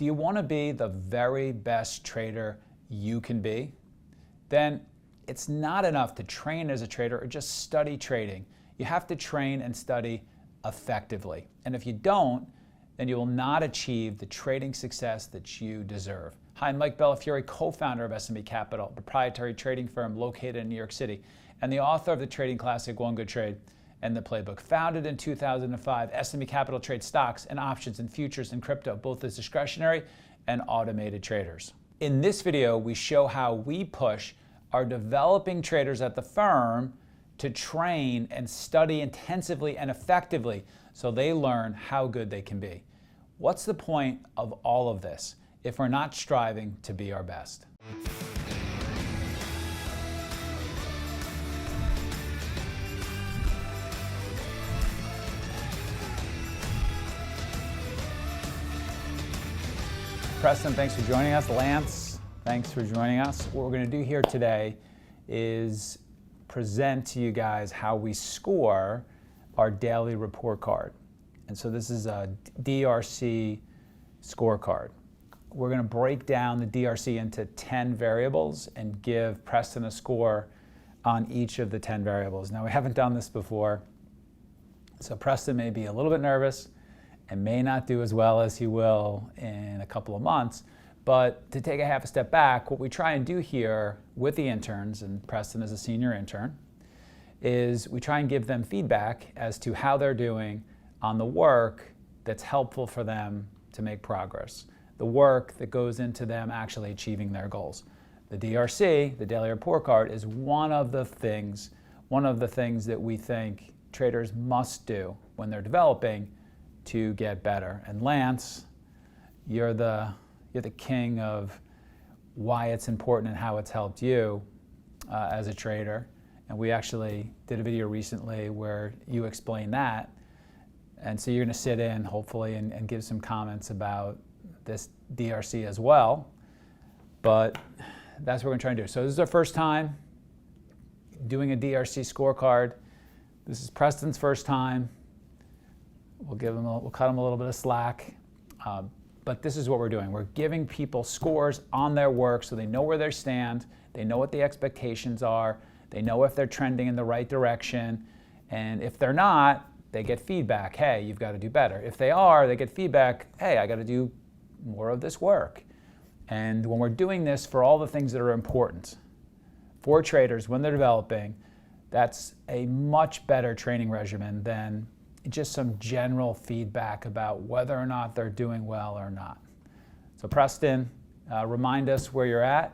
Do you want to be the very best trader you can be? Then it's not enough to train as a trader or just study trading. You have to train and study effectively. And if you don't, then you will not achieve the trading success that you deserve. Hi, I'm Mike Bellafiore, co-founder of S&B Capital, a proprietary trading firm located in New York City, and the author of the trading classic, One Good Trade, and the playbook. Founded in 2005, S&B Capital trades stocks and options and futures and crypto, both as discretionary and automated traders. In this video, we show how we push our developing traders at the firm to train and study intensively and effectively so they learn how good they can be. What's the point of all of this if we're not striving to be our best? Preston, thanks for joining us. Lance, thanks for joining us. What we're going to do here today is present to you guys how we score our daily report card. And so this is a DRC scorecard. We're going to break down the DRC into 10 variables and give Preston a score on each of the 10 variables. Now, we haven't done this before, so Preston may be a little bit nervous and may not do as well as he will in a couple of months. But to take a half a step back, what we try and do here with the interns, and Preston is a senior intern, is we try and give them feedback as to how they're doing on the work that's helpful for them to make progress, the work that goes into them actually achieving their goals. The DRC, the daily report card, is one of the things that we think traders must do when they're developing to get better. And Lance, you're the king of why it's important and how it's helped you as a trader. And we actually did a video recently where you explain that. And so you're going to sit in, hopefully, and give some comments about this DRC as well. But that's what we're going to try and do. So this is our first time doing a DRC scorecard. This is Preston's first time. We'll cut him a little bit of slack. But this is what we're doing. We're giving people scores on their work so they know where they stand, they know what the expectations are, they know if they're trending in the right direction, and if they're not, they get feedback. Hey, you've got to do better. If they are, they get feedback. Hey, I got to do more of this work. And when we're doing this for all the things that are important for traders when they're developing, that's a much better training regimen than just some general feedback about whether or not they're doing well or not. So Preston, remind us where you're at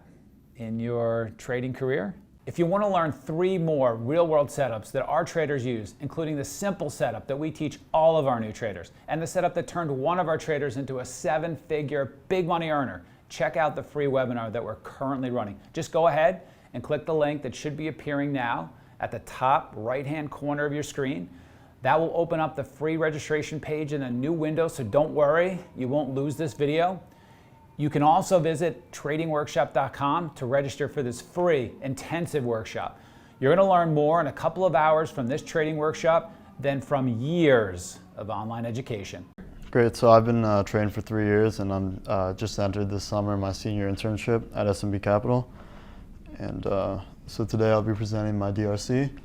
in your trading career. If you want to learn 3 more real-world setups that our traders use, including the simple setup that we teach all of our new traders, and the setup that turned one of our traders into a 7-figure big money earner, check out the free webinar that we're currently running. Just go ahead and click the link that should be appearing now at the top right-hand corner of your screen. That will open up the free registration page in a new window, so don't worry, you won't lose this video. You can also visit tradingworkshop.com to register for this free intensive workshop. You're going to learn more in a couple of hours from this trading workshop than from years of online education. Great, so I've been trading for 3 years, and I'm just entered this summer my senior internship at S&B Capital. And so today I'll be presenting my DRC.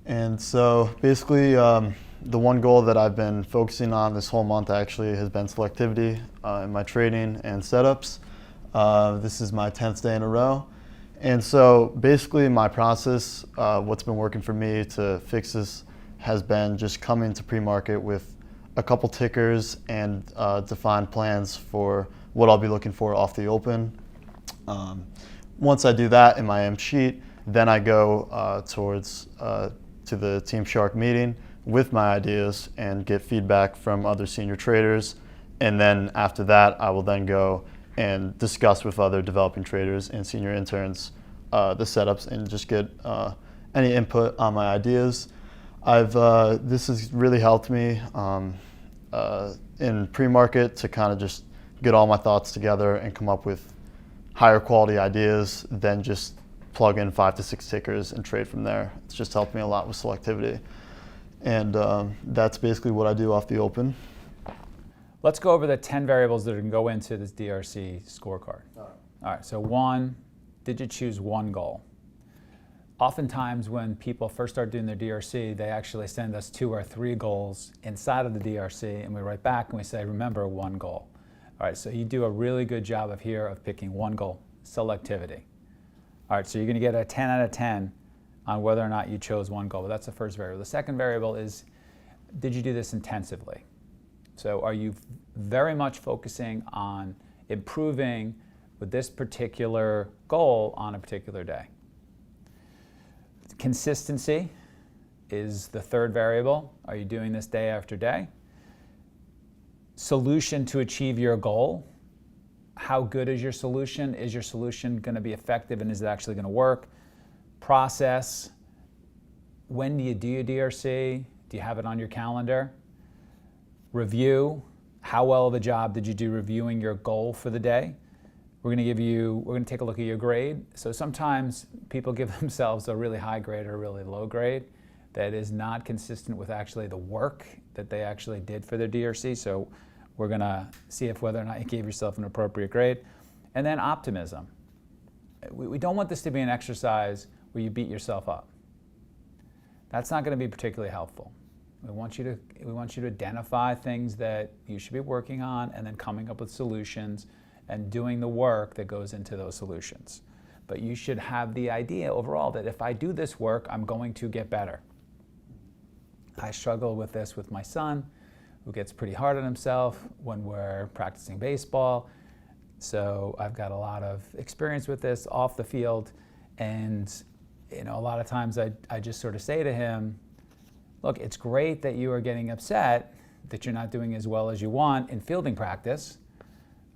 And so basically the one goal that I've been focusing on this whole month actually has been selectivity in my trading and setups. This is my 10th day in a row. And so basically my process, what's been working for me to fix this has been just coming to pre-market with a couple tickers and defined plans for what I'll be looking for off the open. Once I do that in my M sheet, then I go to the Team Shark meeting with my ideas and get feedback from other senior traders. And then after that, I will then go and discuss with other developing traders and senior interns the setups and just get any input on my ideas. This has really helped me in pre-market to kind of just get all my thoughts together and come up with higher quality ideas than just plug in 5 to 6 tickers and trade from there. It's just helped me a lot with selectivity. And that's basically what I do off the open. Let's go over the 10 variables that can go into this DRC scorecard. All right, so one, did you choose one goal? Oftentimes when people first start doing their DRC, they actually send us 2 or 3 goals inside of the DRC, and we write back and we say, remember, one goal. All right, so you do a really good job of picking one goal, selectivity. All right, so you're gonna get a 10 out of 10 on whether or not you chose one goal. But that's the first variable. The second variable is, did you do this intensively? So are you very much focusing on improving with this particular goal on a particular day? Consistency is the third variable. Are you doing this day after day? Solution to achieve your goal. How good is your solution? Is your solution going to be effective, and is it actually going to work? Process. When do you do your DRC? Do you have it on your calendar? Review. How well of a job did you do reviewing your goal for the day? We're going to take a look at your grade. So sometimes people give themselves a really high grade or a really low grade that is not consistent with actually the work that they actually did for their DRC. So we're going to see if whether or not you gave yourself an appropriate grade. And then optimism. We don't want this to be an exercise where you beat yourself up. That's not going to be particularly helpful. We want you to identify things that you should be working on and then coming up with solutions and doing the work that goes into those solutions. But you should have the idea overall that if I do this work, I'm going to get better. I struggle with this with my son, who gets pretty hard on himself when we're practicing baseball. So I've got a lot of experience with this off the field. And a lot of times I just sort of say to him, look, it's great that you are getting upset that you're not doing as well as you want in fielding practice.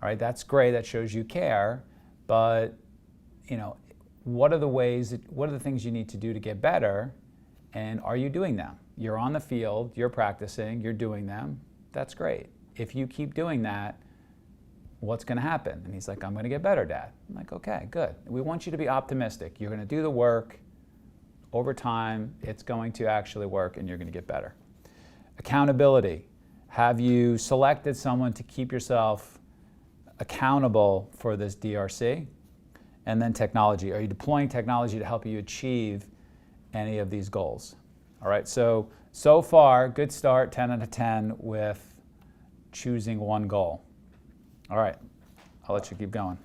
All right, that's great, that shows you care, but what are the things you need to do to get better, and are you doing them? You're on the field, you're practicing, you're doing them, that's great. If you keep doing that, what's gonna happen? And he's like, I'm gonna get better, Dad. I'm like, okay, good. We want you to be optimistic. You're gonna do the work. Over time, it's going to actually work and you're gonna get better. Accountability. Have you selected someone to keep yourself accountable for this DRC? And then technology. Are you deploying technology to help you achieve any of these goals? All right, so far, good start, 10 out of 10 with choosing one goal. All right, I'll let you keep going.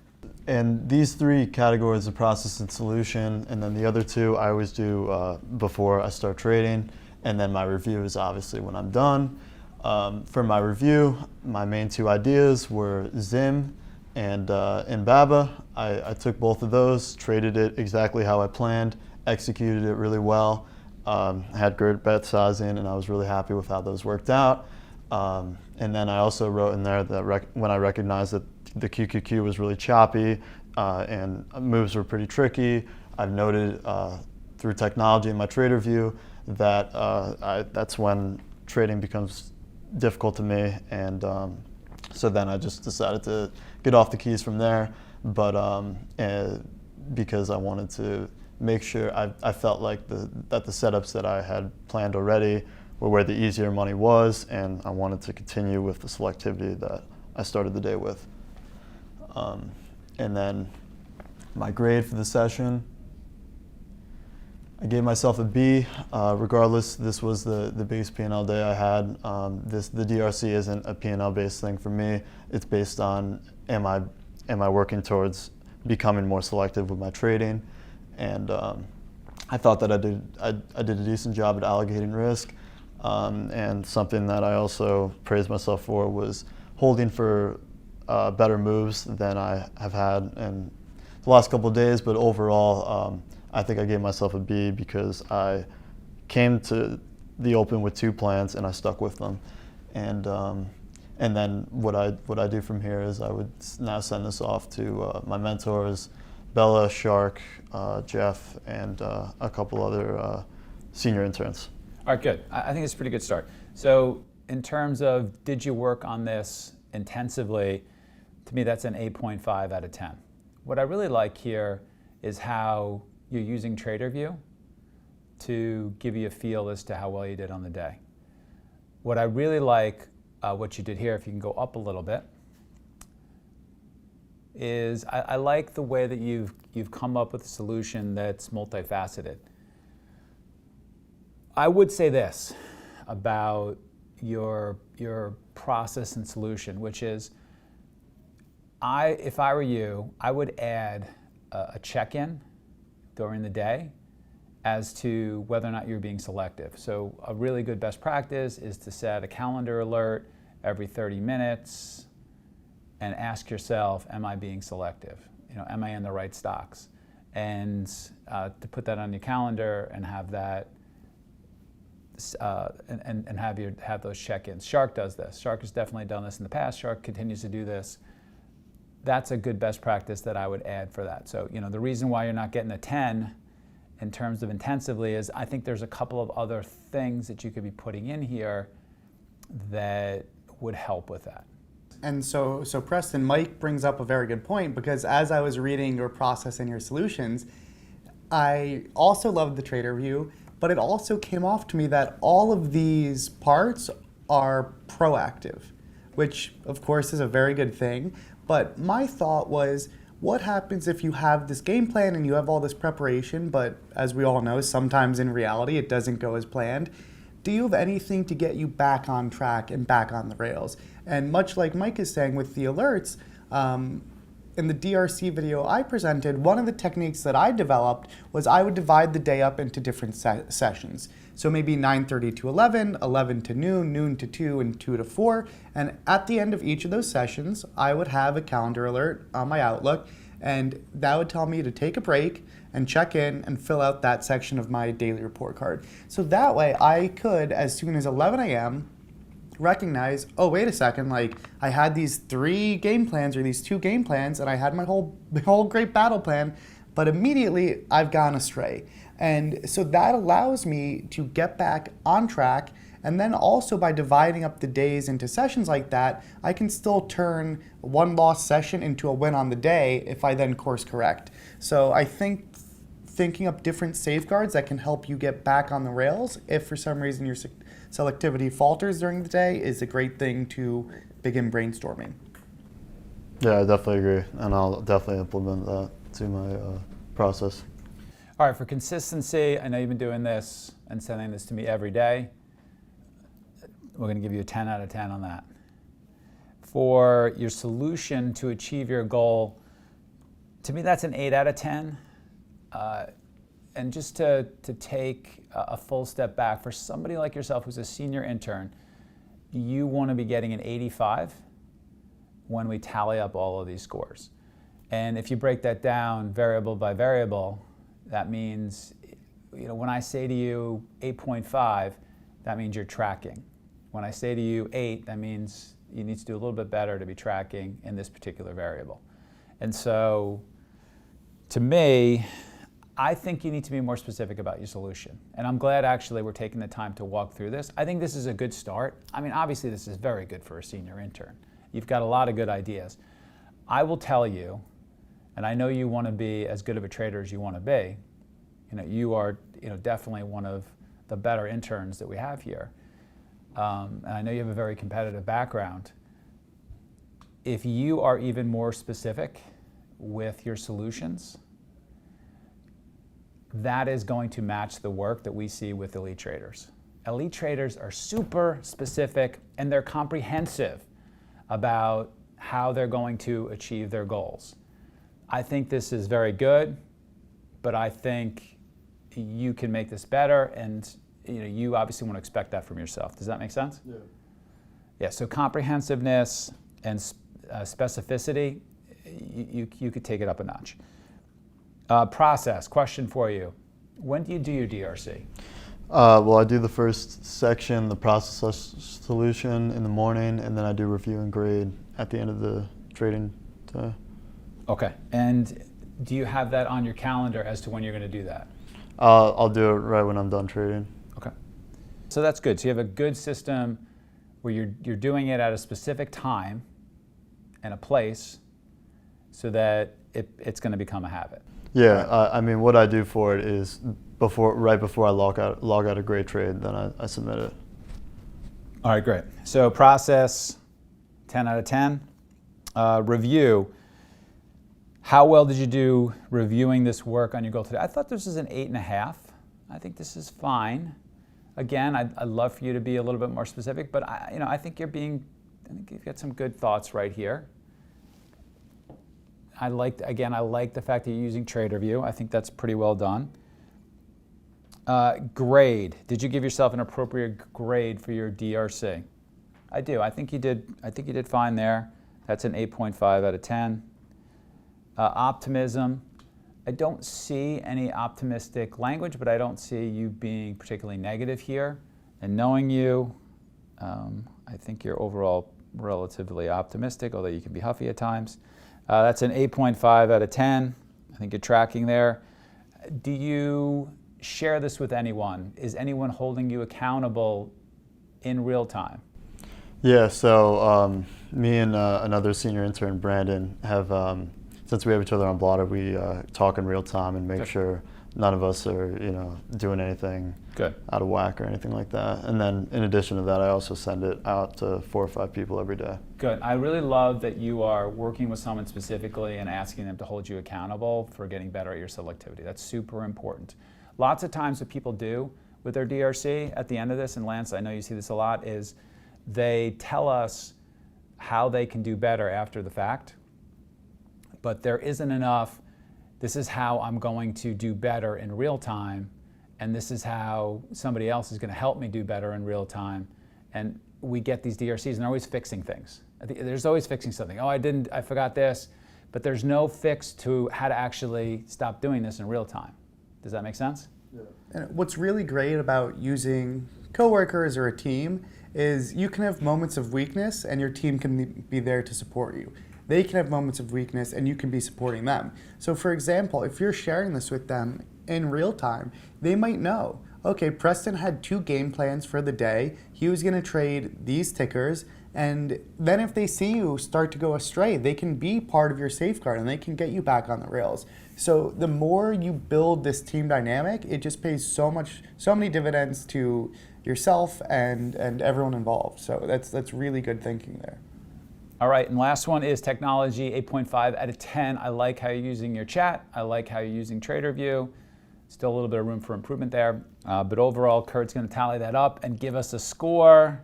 And these 3 categories of process and solution, and then the other 2 I always do before I start trading, and then my review is obviously when I'm done. For my review, my main 2 ideas were Zim and Baba. I took both of those, traded it exactly how I planned, executed it really well, had great bet sizing, and I was really happy with how those worked out. And then I also wrote in there that when I recognized that the QQQ was really choppy and moves were pretty tricky, I've noted through technology in my trader view that that's when trading becomes difficult to me, and so then I just decided to get off the keys from there. But because I wanted to make sure I felt like that the setups that I had planned already were where the easier money was, and I wanted to continue with the selectivity that I started the day with. And then my grade for the session, I gave myself a B. Regardless, this was the biggest P&L day I had. The DRC isn't a P&L based thing for me. It's based on am I working towards becoming more selective with my trading, and I thought that I did a decent job at allocating risk. And something that I also praised myself for was holding for better moves than I have had in the last couple of days. But overall, I think I gave myself a B because I came to the Open with 2 plans and I stuck with them. And then what I do from here is I would now send this off to my mentors, Bella, Shark, Jeff, and a couple other senior interns. All right, good. I think it's a pretty good start. So in terms of did you work on this intensively, to me that's an 8.5 out of 10. What I really like here is how you're using TraderView to give you a feel as to how well you did on the day. What I really like what you did here, if you can go up a little bit, is I like the way that you've come up with a solution that's multifaceted. I would say this about your process and solution, which is, if I were you, I would add a check-in during the day as to whether or not you're being selective. So a really good best practice is to set a calendar alert every 30 minutes and ask yourself, am I being selective? Am I in the right stocks? And to put that on your calendar and have that, and have those check-ins. Shark does this. Shark has definitely done this in the past. Shark continues to do this. That's a good best practice that I would add for that. So the reason why you're not getting a 10 in terms of intensively is I think there's a couple of other things that you could be putting in here that would help with that. And so Preston, Mike brings up a very good point, because as I was reading your process and your solutions, I also loved the trader view, but it also came off to me that all of these parts are proactive, which of course is a very good thing. But my thought was, what happens if you have this game plan and you have all this preparation, but as we all know, sometimes in reality it doesn't go as planned? Do you have anything to get you back on track and back on the rails? And much like Mike is saying with the alerts, in the DRC video I presented, one of the techniques that I developed was I would divide the day up into different sessions. So maybe 9:30 to 11, 11 to noon, noon to 2, and 2 to 4. And at the end of each of those sessions, I would have a calendar alert on my Outlook, and that would tell me to take a break and check in and fill out that section of my daily report card. So that way I could, as soon as 11 a.m., recognize, oh, wait a second, like I had these 3 game plans or these 2 game plans, and I had my whole great battle plan, but immediately I've gone astray. And so that allows me to get back on track. And then also by dividing up the days into sessions like that, I can still turn one lost session into a win on the day if I then course correct. So I think thinking up different safeguards that can help you get back on the rails if for some reason your selectivity falters during the day is a great thing to begin brainstorming. Yeah, I definitely agree, and I'll definitely implement that to my process. All right, for consistency, I know you've been doing this and sending this to me every day. We're going to give you a 10 out of 10 on that. For your solution to achieve your goal, to me that's an 8 out of 10. And just to take a full step back, for somebody like yourself who's a senior intern, you want to be getting an 85 when we tally up all of these scores. And if you break that down variable by variable, that means, when I say to you 8.5, that means you're tracking. When I say to you 8, that means you need to do a little bit better to be tracking in this particular variable. And so, to me, I think you need to be more specific about your solution. And I'm glad actually we're taking the time to walk through this. I think this is a good start. I mean, obviously this is very good for a senior intern. You've got a lot of good ideas. I will tell you, and I know you want to be as good of a trader as you want to be. You are definitely one of the better interns that we have here. And I know you have a very competitive background. If you are even more specific with your solutions, that is going to match the work that we see with elite traders. Elite traders are super specific and they're comprehensive about how they're going to achieve their goals. I think this is very good, but I think you can make this better, and you obviously want to expect that from yourself. Does that make sense? Yeah. Yeah, so comprehensiveness and specificity, you could take it up a notch. Process, question for you. When do you do your DRC? Well, I do the first section, the process solution, in the morning, and then I do review and grade at the end of the trading day. Okay, and do you have that on your calendar as to when you're going to do that? I'll do it right when I'm done trading. Okay, so that's good. So you have a good system where you're doing it at a specific time and a place so that it's going to become a habit. Yeah, I mean, what I do for it is right before I log out a great trade, then I submit it. All right, great. So process, 10 out of 10. Review. How well did you do reviewing this work on your goal today? I thought this was an 8.5. I think this is fine. Again, I'd love for you to be a little bit more specific, but I think I think you've got some good thoughts right here. I like the fact that you're using Trader View. I think that's pretty well done. Grade. Did you give yourself an appropriate grade for your DRC? I do. I think you did fine there. That's an 8.5 out of 10. Optimism. I don't see any optimistic language, but I don't see you being particularly negative here. And knowing you, I think you're overall relatively optimistic, although you can be huffy at times. That's an 8.5 out of 10. I think you're tracking there. Do you share this with anyone? Is anyone holding you accountable in real time? Yeah, so me and another senior intern, Brandon, have, since we have each other on Blotter, we talk in real time and make sure none of us are, doing anything out of whack or anything like that. And then in addition to that, I also send it out to 4 or 5 people every day. Good. I really love that you are working with someone specifically and asking them to hold you accountable for getting better at your selectivity. That's super important. Lots of times what people do with their DRC at the end of this, and Lance, I know you see this a lot, is they tell us how they can do better after the fact, but there isn't enough, this is how I'm going to do better in real time, and this is how somebody else is going to help me do better in real time. And we get these DRCs and they're always fixing things. There's always fixing something. Oh, I forgot this, but there's no fix to how to actually stop doing this in real time. Does that make sense? Yeah. And what's really great about using coworkers or a team is you can have moments of weakness and your team can be there to support you. They can have moments of weakness and you can be supporting them. So for example, if you're sharing this with them in real time, they might know, okay, Preston had 2 game plans for the day. He was gonna trade these tickers, and then if they see you start to go astray, they can be part of your safeguard and they can get you back on the rails. So the more you build this team dynamic, it just pays so many dividends to yourself and everyone involved. So that's really good thinking there. All right, and last one is technology, 8.5 out of 10. I like how you're using your chat. I like how you're using Trader View. Still a little bit of room for improvement there. But overall, Kurt's gonna tally that up and give us a score.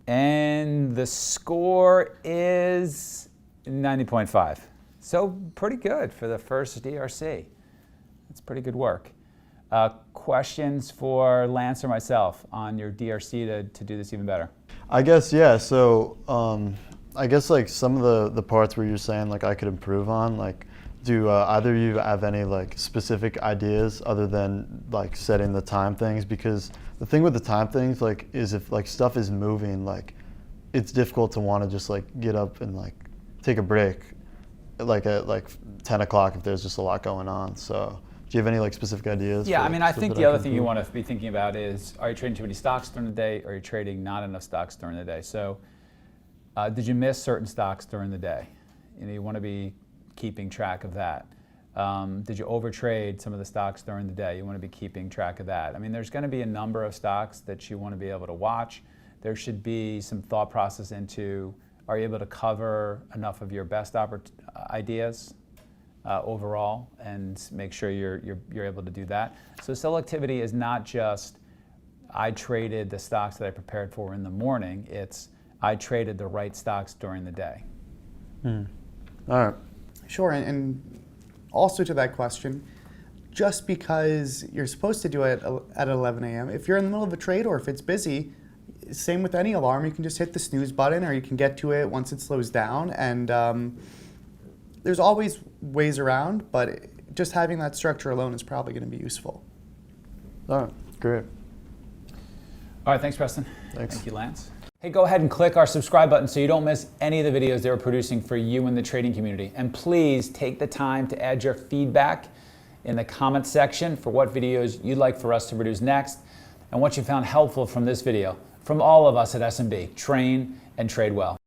And the score is 90.5. So pretty good for the first DRC. That's pretty good work. Questions for Lance or myself on your DRC to do this even better? I guess, yeah. So I guess like some of the parts where you're saying like I could improve on, like do either of you have any like specific ideas other than like setting the time things? Because the thing with the time things like is if like stuff is moving, like it's difficult to want to just like get up and like take a break like at like 10 o'clock if there's just a lot going on. So do you have any like specific ideas? Yeah, I mean, I think the other thing you want to be thinking about is, are you trading too many stocks during the day, or are you trading not enough stocks during the day? So did you miss certain stocks during the day? You want to be keeping track of that. Did you overtrade some of the stocks during the day? You want to be keeping track of that. I mean, there's going to be a number of stocks that you want to be able to watch. There should be some thought process into, are you able to cover enough of your best ideas overall, and make sure you're able to do that. So selectivity is not just, I traded the stocks that I prepared for in the morning. It's, I traded the right stocks during the day. All right. Sure, and also to that question, just because you're supposed to do it at 11 a.m., if you're in the middle of a trade or if it's busy, same with any alarm, you can just hit the snooze button or you can get to it once it slows down. And there's always ways around, but just having that structure alone is probably going to be useful. All right, great. All right, thanks, Preston. Thanks. Thank you, Lance. Hey, go ahead and click our subscribe button so you don't miss any of the videos that we're producing for you in the trading community. And please take the time to add your feedback in the comment section for what videos you'd like for us to produce next and what you found helpful from this video. From all of us at SMB, train and trade well.